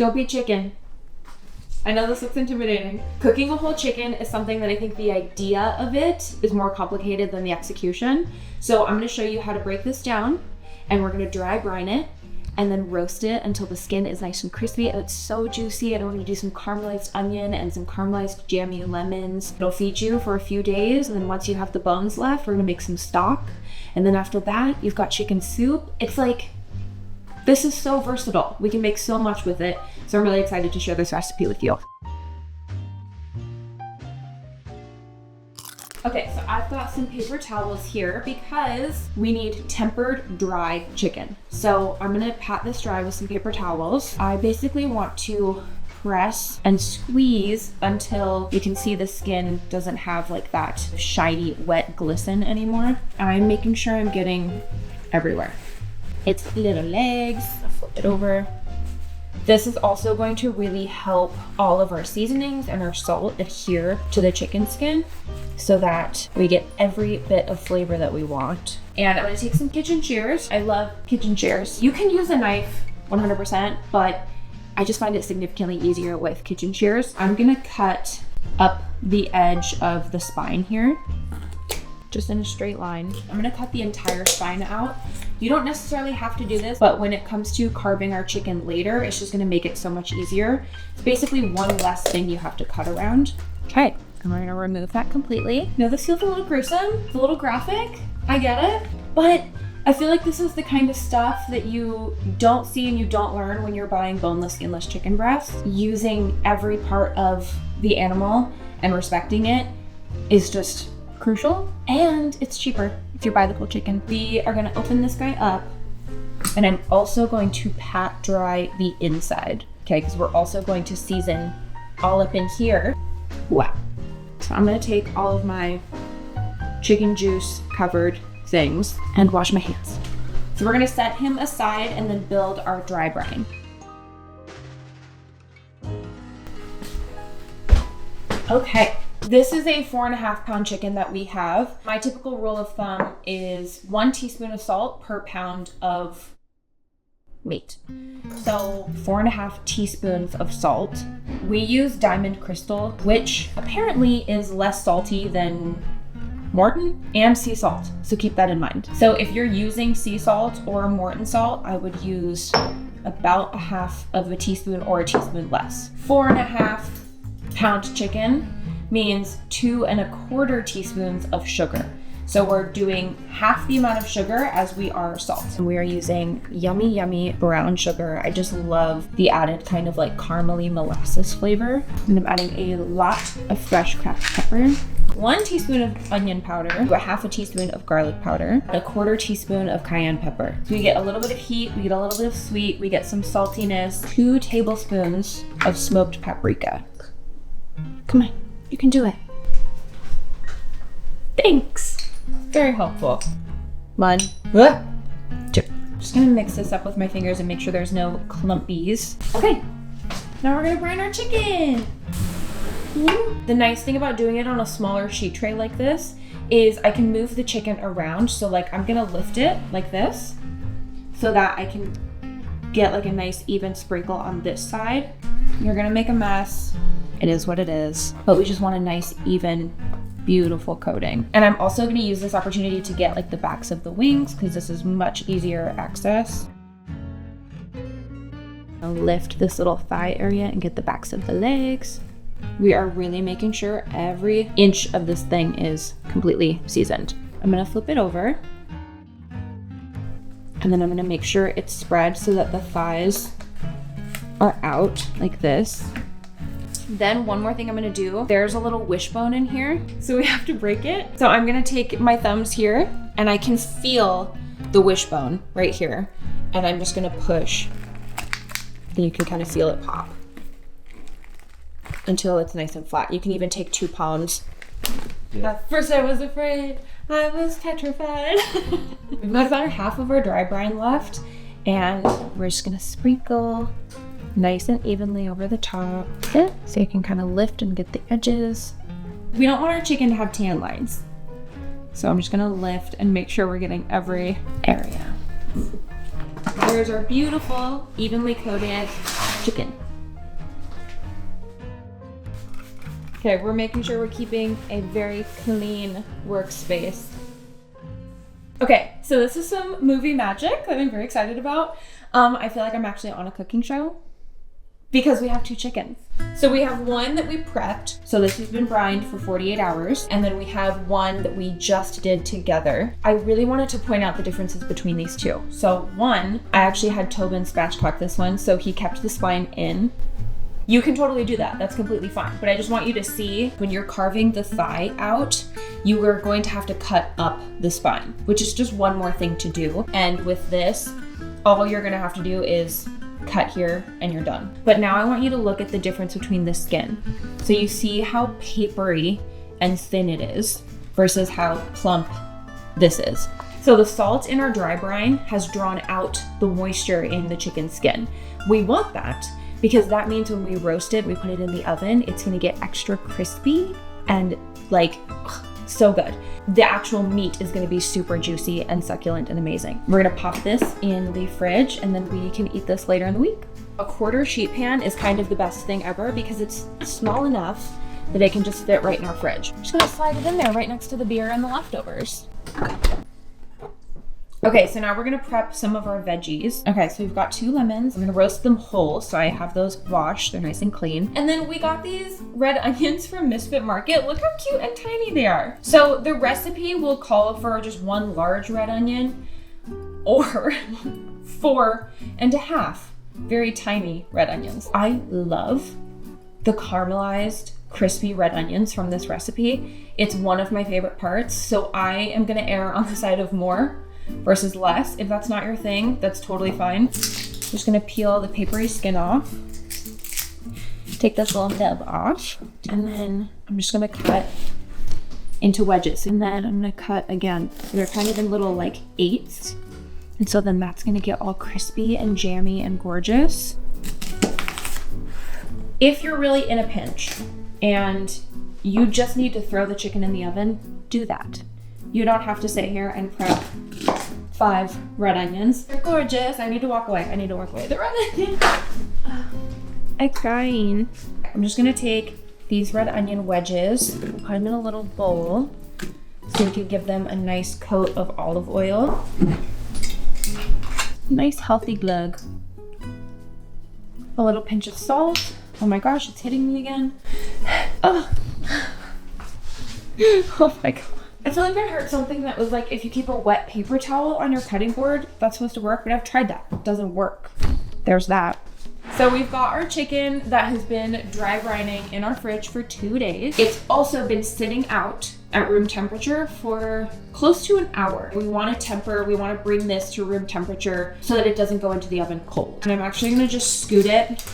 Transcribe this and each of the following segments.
Don't be chicken. I know this looks intimidating. Cooking a whole chicken is something that I think the idea of it is more complicated than the execution. So I'm gonna show you how to break this down, and we're gonna dry brine it and then roast it until the skin is nice and crispy and it's so juicy. And we're gonna do some caramelized onion and some caramelized jammy lemons. It'll feed you for a few days, and then once you have the bones left, we're gonna make some stock. And then after that, you've got chicken soup. It's like, this is so versatile. We can make so much with it. So I'm really excited to share this recipe with you. Okay, so I've got some paper towels here because we need tempered dry chicken. So I'm gonna pat this dry with some paper towels. I basically want to press and squeeze until you can see the skin doesn't have like that shiny, wet glisten anymore. I'm making sure I'm getting everywhere. Its little legs, I'll flip it over. This is also going to really help all of our seasonings and our salt adhere to the chicken skin so that we get every bit of flavor that we want. And I'm gonna take some kitchen shears. I love kitchen shears. You can use a knife 100%, but I just find it significantly easier with kitchen shears. I'm gonna cut up the edge of the spine here, just in a straight line. I'm gonna cut the entire spine out. You don't necessarily have to do this, but when it comes to carving our chicken later, it's just gonna make it so much easier. It's basically one less thing you have to cut around. Okay, and we're gonna remove that completely. Now this feels a little gruesome, it's a little graphic, I get it, but I feel like this is the kind of stuff that you don't see and you don't learn when you're buying boneless, skinless chicken breasts. Using every part of the animal and respecting it is just crucial, and it's cheaper if you buy the whole chicken. We are gonna open this guy up, and I'm also going to pat dry the inside, okay? Because we're also going to season all up in here. Wow. So I'm gonna take all of my chicken juice covered things and wash my hands. So we're gonna set him aside and then build our dry brine. Okay. This is a 4.5 pound chicken that we have. My typical rule of thumb is 1 teaspoon of salt per pound of meat. So 4.5 teaspoons of salt. We use Diamond Crystal, which apparently is less salty than Morton and sea salt. So keep that in mind. So if you're using sea salt or Morton salt, I would use about 1/2 of a teaspoon or a teaspoon less. 4.5 pound chicken means 2.25 teaspoons of sugar. So we're doing half the amount of sugar as we are salt. And we are using yummy brown sugar. I just love the added kind of like caramely molasses flavor. And I'm adding a lot of fresh cracked pepper, 1 teaspoon of onion powder, 1/2 teaspoon of garlic powder, 1/4 teaspoon of cayenne pepper. So we get a little bit of heat, we get a little bit of sweet, we get some saltiness, 2 tablespoons of smoked paprika. Come on. You can do it. Thanks. Very helpful. 1, 2. Just gonna mix this up with my fingers and make sure there's no clumpies. Okay, now we're gonna brine our chicken. The nice thing about doing it on a smaller sheet tray like this is I can move the chicken around. So like I'm gonna lift it like this so that I can get like a nice even sprinkle on this side. You're gonna make a mess. It is what it is, but we just want a nice, even, beautiful coating. And I'm also gonna use this opportunity to get like the backs of the wings because this is much easier access. I'll lift this little thigh area and get the backs of the legs. We are really making sure every inch of this thing is completely seasoned. I'm gonna flip it over, and then I'm gonna make sure it's spread so that the thighs are out like this. Then one more thing I'm gonna do, there's a little wishbone in here, so we have to break it. So I'm gonna take my thumbs here, and I can feel the wishbone right here, and I'm just gonna push, and you can kind of feel it pop until it's nice and flat. You can even take 2 pounds. At first I was afraid, I was petrified. We've got about 1/2 of our dry brine left, and we're just gonna sprinkle nice and evenly over the top, so you can kind of lift and get the edges. We don't want our chicken to have tan lines, so I'm just gonna lift and make sure we're getting every area. There's our beautiful, evenly coated chicken. Okay, we're making sure we're keeping a very clean workspace. Okay, so this is some movie magic that I'm very excited about. I feel like I'm actually on a cooking show because we have 2 chickens. So we have one that we prepped. So this has been brined for 48 hours. And then we have one that we just did together. I really wanted to point out the differences between these 2. So one, I actually had Tobin spatchcock this one, so he kept the spine in. You can totally do that, that's completely fine. But I just want you to see when you're carving the thigh out, you are going to have to cut up the spine, which is just one more thing to do. And with this, all you're gonna have to do is cut here and you're done. But now I want you to look at the difference between the skin. So you see how papery and thin it is versus how plump this is. So the salt in our dry brine has drawn out the moisture in the chicken skin. We want that because that means when we roast it, we put it in the oven, it's gonna get extra crispy and like, so good. The actual meat is gonna be super juicy and succulent and amazing. We're gonna pop this in the fridge and then we can eat this later in the week. A quarter sheet pan is kind of the best thing ever because it's small enough that it can just fit right in our fridge. I'm just gonna slide it in there right next to the beer and the leftovers. Okay, so now we're gonna prep some of our veggies. Okay, so we've got 2 lemons. I'm gonna roast them whole, so I have those washed, they're nice and clean. And then we got these red onions from Misfit Market. Look how cute and tiny they are. So the recipe will call for just 1 large red onion or 4.5 very tiny red onions. I love the caramelized crispy red onions from this recipe. It's one of my favorite parts, so I am gonna err on the side of more versus less. If that's not your thing, that's totally fine. I'm just gonna peel the papery skin off. Take this little nub off. And then I'm just gonna cut into wedges. And then I'm gonna cut again. They're kind of in little like 8s. And so then that's gonna get all crispy and jammy and gorgeous. If you're really in a pinch and you just need to throw the chicken in the oven, do that. You don't have to sit here and prep 5 red onions. They're gorgeous. I need to walk away. The red onion. I'm crying. I'm just gonna take these red onion wedges, put them in a little bowl so we can give them a nice coat of olive oil. Nice healthy glug. A little pinch of salt. Oh my gosh, it's hitting me again. Oh, oh my god. I feel like I heard something that was like, if you keep a wet paper towel on your cutting board, that's supposed to work, but I've tried that. It doesn't work. There's that. So we've got our chicken that has been dry brining in our fridge for 2 days. It's also been sitting out at room temperature for close to an hour. We want to bring this to room temperature so that it doesn't go into the oven cold. And I'm actually gonna just scoot it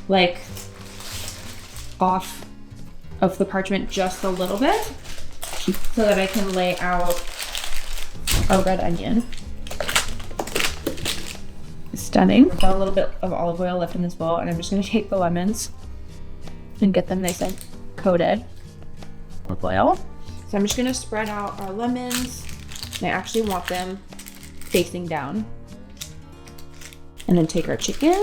like off of the parchment just a little bit, so that I can lay out a red onion. Stunning. I've got a little bit of olive oil left in this bowl, and I'm just gonna take the lemons and get them nice and coated with oil. So I'm just gonna spread out our lemons, and I actually want them facing down. And then take our chicken,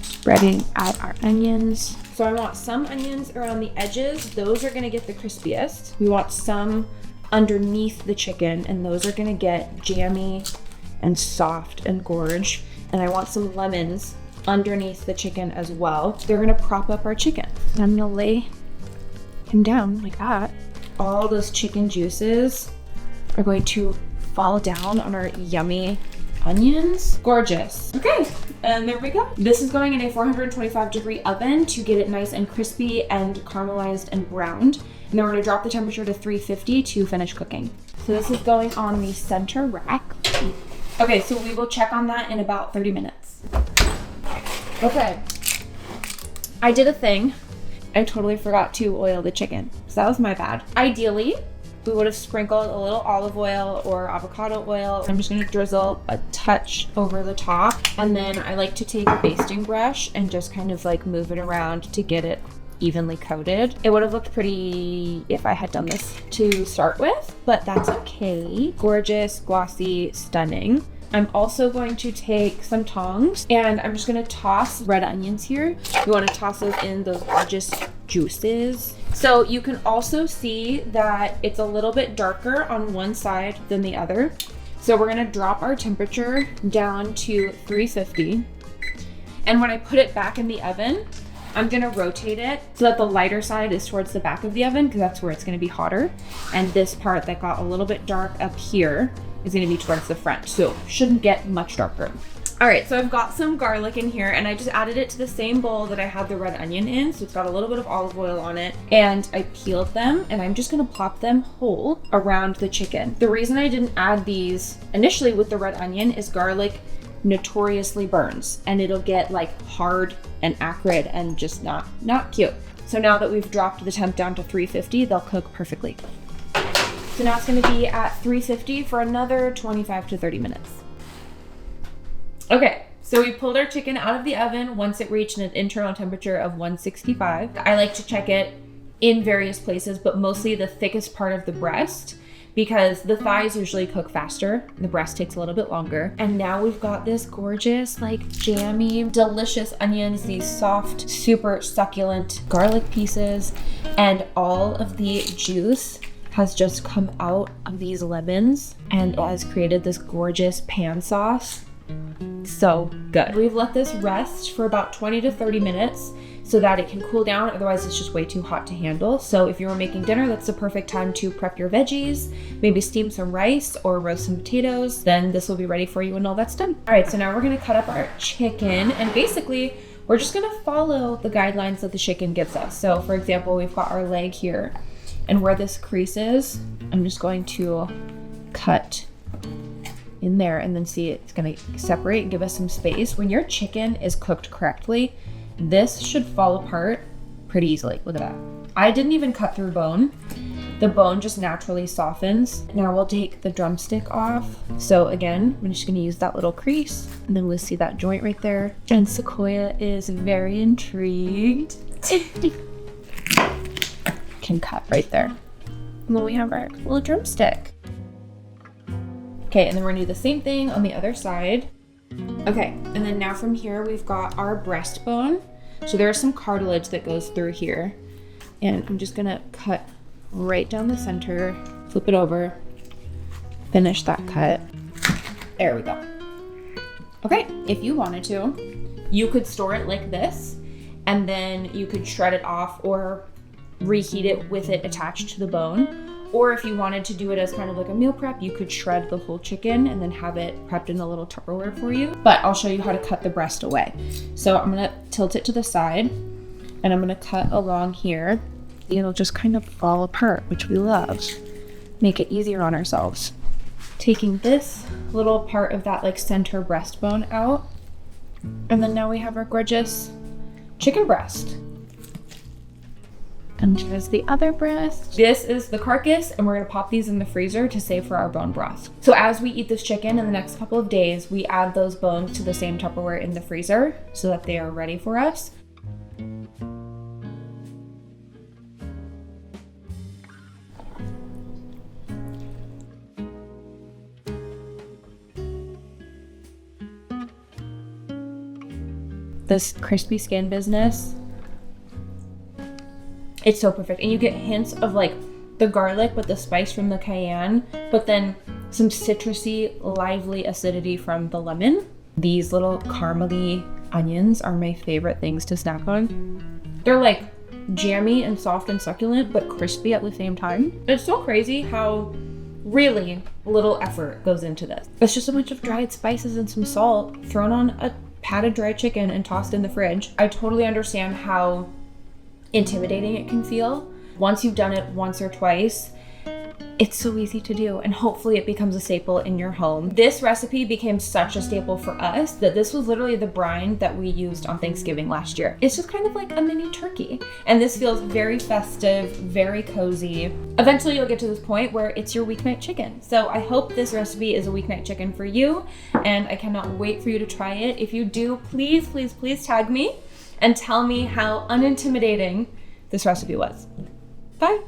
spreading out our onions. So I want some onions around the edges. Those are gonna get the crispiest. We want some underneath the chicken, and those are gonna get jammy and soft and gorge. And I want some lemons underneath the chicken as well. They're gonna prop up our chicken. And I'm gonna lay him down like that. All those chicken juices are going to fall down on our yummy onions. Gorgeous. Okay, and there we go. This is going in a 425-degree oven to get it nice and crispy and caramelized and browned. And then we're gonna drop the temperature to 350 to finish cooking. So this is going on the center rack. Okay, so we will check on that in about 30 minutes. Okay, I did a thing. I totally forgot to oil the chicken, so that was my bad. Ideally, we would have sprinkled a little olive oil or avocado oil. I'm just gonna drizzle a touch over the top. And then I like to take a basting brush and just kind of like move it around to get it evenly coated. It would have looked pretty if I had done this to start with, but that's okay. Gorgeous, glossy, stunning. I'm also going to take some tongs and I'm just gonna toss red onions here. We wanna toss those in those gorgeous juices. So you can also see that it's a little bit darker on one side than the other. So we're gonna drop our temperature down to 350. And when I put it back in the oven, I'm gonna rotate it so that the lighter side is towards the back of the oven because that's where it's gonna be hotter. And this part that got a little bit dark up here is gonna be towards the front. So shouldn't get much darker. All right, so I've got some garlic in here and I just added it to the same bowl that I had the red onion in. So it's got a little bit of olive oil on it, and I peeled them and I'm just gonna plop them whole around the chicken. The reason I didn't add these initially with the red onion is garlic notoriously burns and it'll get like hard and acrid and just not cute. So now that we've dropped the temp down to 350, they'll cook perfectly. So now it's gonna be at 350 for another 25 to 30 minutes. Okay, so we pulled our chicken out of the oven once it reached an internal temperature of 165. I like to check it in various places, but mostly the thickest part of the breast, because the thighs usually cook faster. The breast takes a little bit longer. And now we've got this gorgeous, like jammy, delicious onions, these soft, super succulent garlic pieces, and all of the juice has just come out of these lemons and it has created this gorgeous pan sauce. So good. We've let this rest for about 20 to 30 minutes so that it can cool down. Otherwise it's just way too hot to handle. So if you were making dinner, that's the perfect time to prep your veggies, maybe steam some rice or roast some potatoes. Then this will be ready for you when all that's done. All right, so now we're gonna cut up our chicken, and basically we're just gonna follow the guidelines that the chicken gives us. So for example, we've got our leg here, and where this crease is, I'm just going to cut in there, and then see it's gonna separate and give us some space. When your chicken is cooked correctly, this should fall apart pretty easily. Look at that. I didn't even cut through bone. The bone just naturally softens. Now we'll take the drumstick off. So again, I'm just gonna use that little crease, and then we'll see that joint right there. And Sequoia is very intrigued. Can cut right there. And then we have our little drumstick. Okay, and then we're gonna do the same thing on the other side. Okay, and then now from here, we've got our breastbone. So there's some cartilage that goes through here. And I'm just gonna cut right down the center, flip it over, finish that cut. There we go. Okay, if you wanted to, you could store it like this, and then you could shred it off or reheat it with it attached to the bone. Or if you wanted to do it as kind of like a meal prep, you could shred the whole chicken and then have it prepped in a little Tupperware for you. But I'll show you how to cut the breast away. So I'm gonna tilt it to the side and I'm gonna cut along here. It'll just kind of fall apart, which we love. Make it easier on ourselves. Taking this little part of that like center breastbone out. And then now we have our gorgeous chicken breast. And here's the other breast. This is the carcass, and we're gonna pop these in the freezer to save for our bone broth. So as we eat this chicken in the next couple of days, we add those bones to the same Tupperware in the freezer so that they are ready for us. This crispy skin business, it's so perfect. And you get hints of like the garlic with the spice from the cayenne, but then some citrusy, lively acidity from the lemon. These little caramely onions are my favorite things to snack on. They're like jammy and soft and succulent, but crispy at the same time. It's so crazy how really little effort goes into this. It's just a bunch of dried spices and some salt thrown on a patted dried chicken and tossed in the fridge. I totally understand how intimidating it can feel. Once you've done it once or twice, it's so easy to do, and hopefully it becomes a staple in your home. This recipe became such a staple for us that this was literally the brine that we used on Thanksgiving last year. It's just kind of like a mini turkey, and this feels very festive, very cozy. Eventually you'll get to this point where it's your weeknight chicken. So I hope this recipe is a weeknight chicken for you, and I cannot wait for you to try it. If you do, please, please, please tag me and tell me how unintimidating this recipe was. Bye.